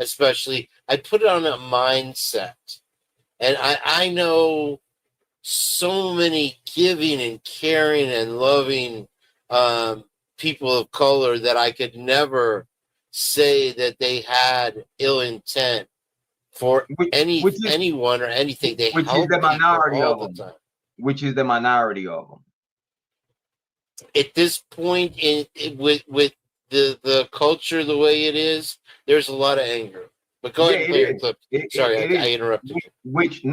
especially, I put it on a mindset. And I know so many giving and caring and loving people of color that I could never say that they had ill intent for anyone or anything. They which help is the minority all of the them. time. Which is the minority of them. At this point, with the culture the way it is, there's a lot of anger. But go ahead and play your clip. Sorry, I interrupted you. Which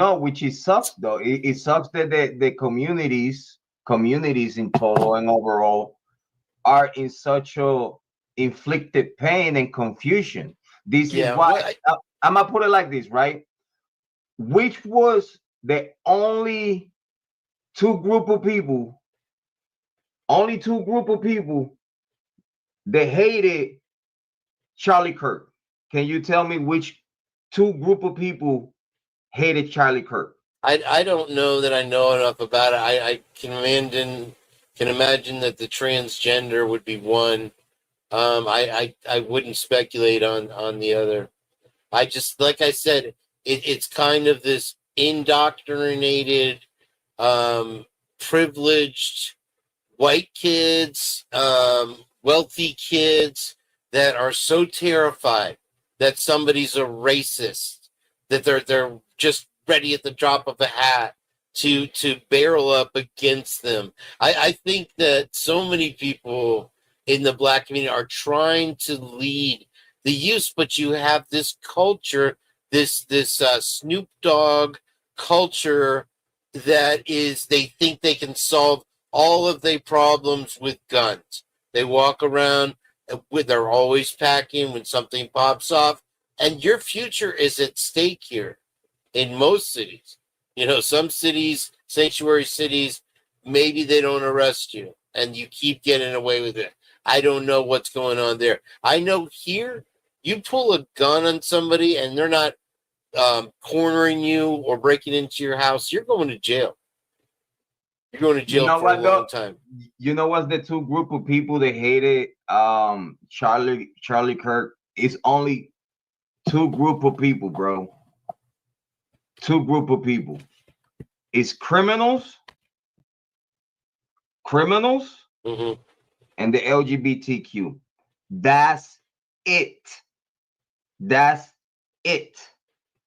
it sucks though. It sucks that the communities in total and overall are in such a inflicted pain and confusion. This is why I'm gonna put it like this, right? Which was the only two group of people that hated Charlie Kirk. Can you tell me which two group of people hated Charlie Kirk? I don't know that I know enough about it. I can imagine that the transgender would be one. I wouldn't speculate on the other. I just, like I said, it's kind of this indoctrinated, privileged white kids, wealthy kids that are so terrified that somebody's a racist that they're just ready at the drop of a hat to barrel up against them. I think that so many people in the black community are trying to lead the youth, but you have this culture, this Snoop Dogg culture that is, they think they can solve all of their problems with guns. They walk around with, they're always packing when something pops off, and your future is at stake here in most cities. You know, some cities, sanctuary cities, maybe they don't arrest you and you keep getting away with it. I don't know what's going on there. I know here, you pull a gun on somebody and they're not cornering you or breaking into your house, you're going to jail. You're going to jail for a long time. You know what's the two group of people that hated Charlie Kirk? It's only two group of people, bro. Two group of people. It's criminals, Mm-hmm. and the LGBTQ. That's it. That's it.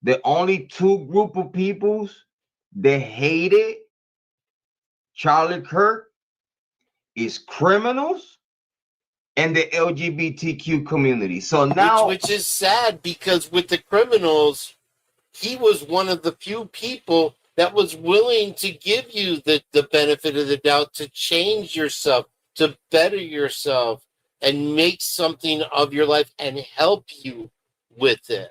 The only two group of peoples that hated Charlie Kirk is criminals and the LGBTQ community. So now, which is sad, because with the criminals, he was one of the few people that was willing to give you the benefit of the doubt, to change yourself, to better yourself, and make something of your life and help you with it.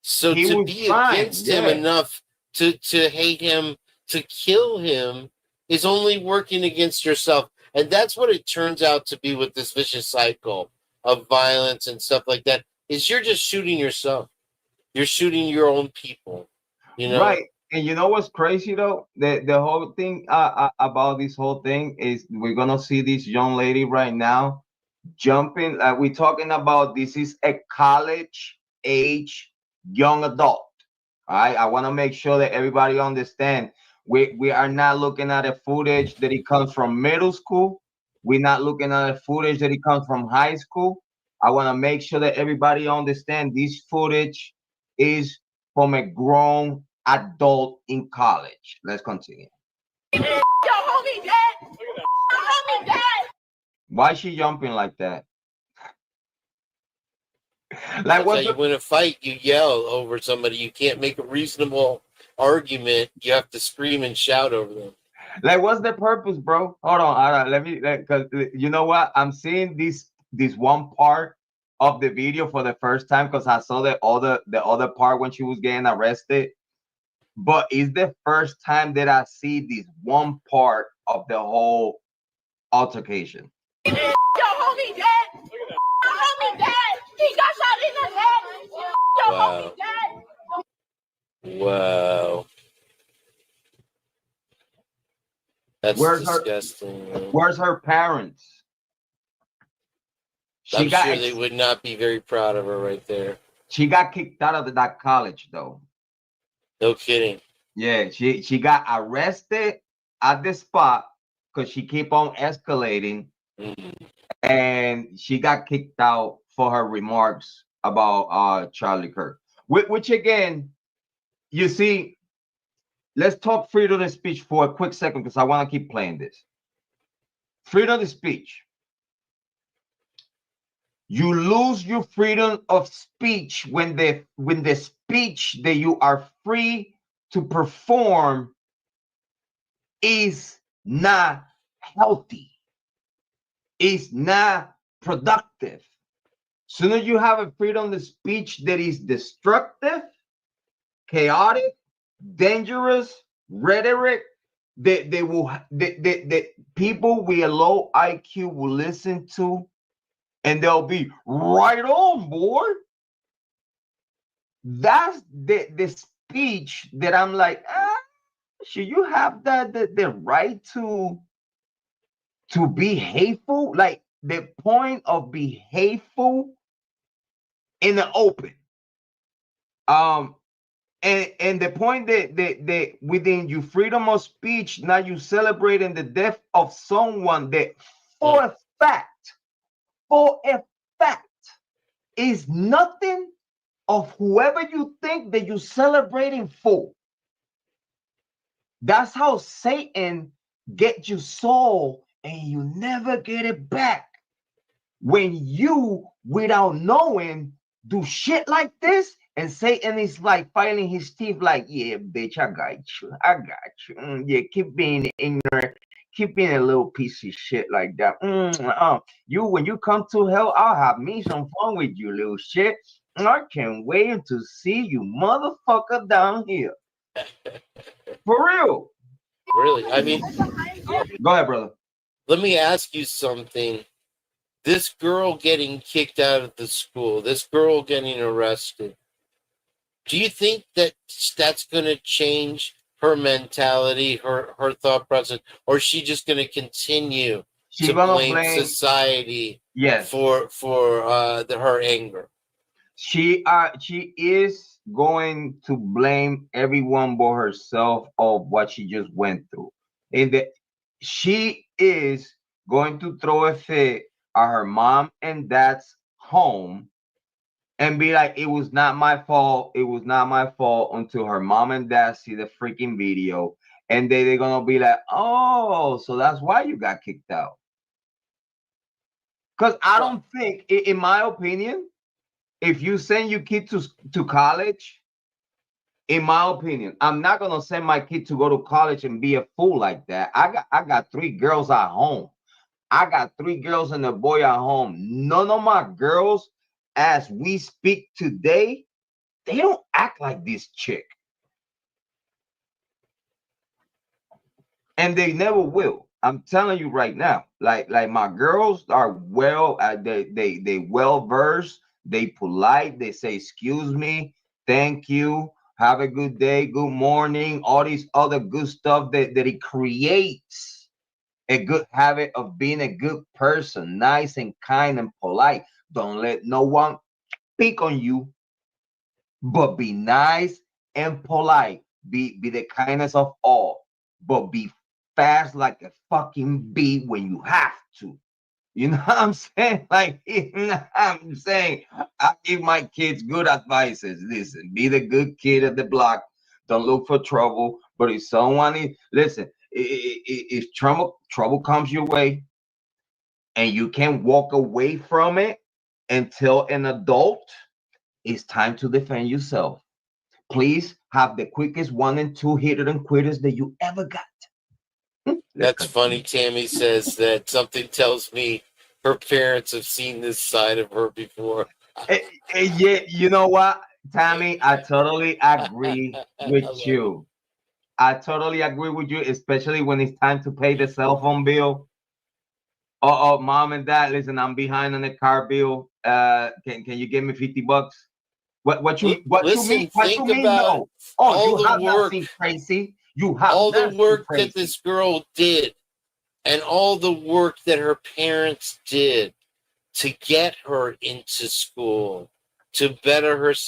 So to be against him enough to hate him, to kill him, is only working against yourself. And that's what it turns out to be with this vicious cycle of violence and stuff like that, is you're just shooting yourself. You're shooting your own people, you know? Right. And you know what's crazy though? The whole thing about this whole thing is we're gonna see this young lady right now jumping. We're talking about, this is a college age young adult. All right. I want to make sure that everybody understand. We are not looking at a footage that it comes from middle school. We're not looking at a footage that it comes from high school. I want to make sure that everybody understand this footage is from a grown adult in college. Let's continue. Why is she jumping like that? Like, when you win a fight, you yell over somebody. You can't make a reasonable argument. You have to scream and shout over them. Like, what's the purpose, bro? Hold on. Let me, because you know what? I'm seeing this one part of the video for the first time, because I saw the other part when she was getting arrested. But it's the first time that I see this one part of the whole altercation. Your homie dead. Your homie dead. He got shot in the head. Your homie dead. Wow. That's disgusting. Where's her parents? I'm sure they would not be very proud of her right there. She got kicked out of that college, though. No kidding. Yeah, she got arrested at the spot because she keep on escalating, and she got kicked out for her remarks about Charlie Kirk. Which again, you see, let's talk freedom of speech for a quick second because I want to keep playing this. Freedom of speech. You lose your freedom of speech when the speech that you are free to perform is not healthy, is not productive. Soon as you have a freedom of speech that is destructive, chaotic, dangerous, rhetoric, the people with a low IQ will listen to, and they'll be right on board. That's the speech that I'm like, should you have the right to be hateful? Like the point of be hateful in the open. And the point that within your freedom of speech, now you celebrating the death of someone that for a fact is nothing of whoever you think that you're celebrating for. That's how Satan gets your soul and you never get it back. When you, without knowing, do shit like this, and Satan is like filing his teeth like, yeah, bitch, I got you. Yeah, keep being ignorant, keep being a little piece of shit like that. You, when you come to hell, I'll have me some fun with you, little shit. I can't wait to see you motherfucker down here. For real. Really? I mean, Go ahead, brother. let me ask you something. This girl getting kicked out of the school, this girl getting arrested, do you think that that's going to change her mentality, her thought process, or is she just going to continue to blame society for her anger? She is going to blame everyone but herself of what she just went through. And she is going to throw a fit at her mom and dad's home and be like, it was not my fault. It was not my fault until her mom and dad see the freaking video. And they're going to be like, oh, so that's why you got kicked out. Because I don't think, in my opinion, if you send your kid to college, in my opinion, I'm not going to send my kid to go to college and be a fool like that. I got 3 girls at home. I got 3 girls and a boy at home. None of my girls, as we speak today, they don't act like this chick. And they never will. I'm telling you right now. Like my girls are well, they well versed, they polite, they say excuse me, thank you, have a good day, good morning, all these other good stuff that it creates a good habit of being a good person, nice and kind and polite. Don't let no one pick on you, but be nice and polite. Be the kindness of all, but be fast like a fucking bee when you have to. You know what I'm saying? Like, I'm saying, I give my kids good advices. Listen, be the good kid at the block. Don't look for trouble. But if someone is, listen, if trouble comes your way and you can't walk away from it until an adult, it's time to defend yourself. Please have the quickest 1 and 2 hitter and quitters that you ever got. That's funny. Tammy says that something tells me her parents have seen this side of her before. Yeah, you know what, Tammy? I totally agree with you. I totally agree with you, especially when it's time to pay the cell phone bill. Oh, mom and dad, listen, I'm behind on the car bill. Can you give me $50? What you mean? What you mean? No. Oh, you have not seen Tracy. You have all the work that this girl did, and all the work that her parents did to get her into school, to better herself.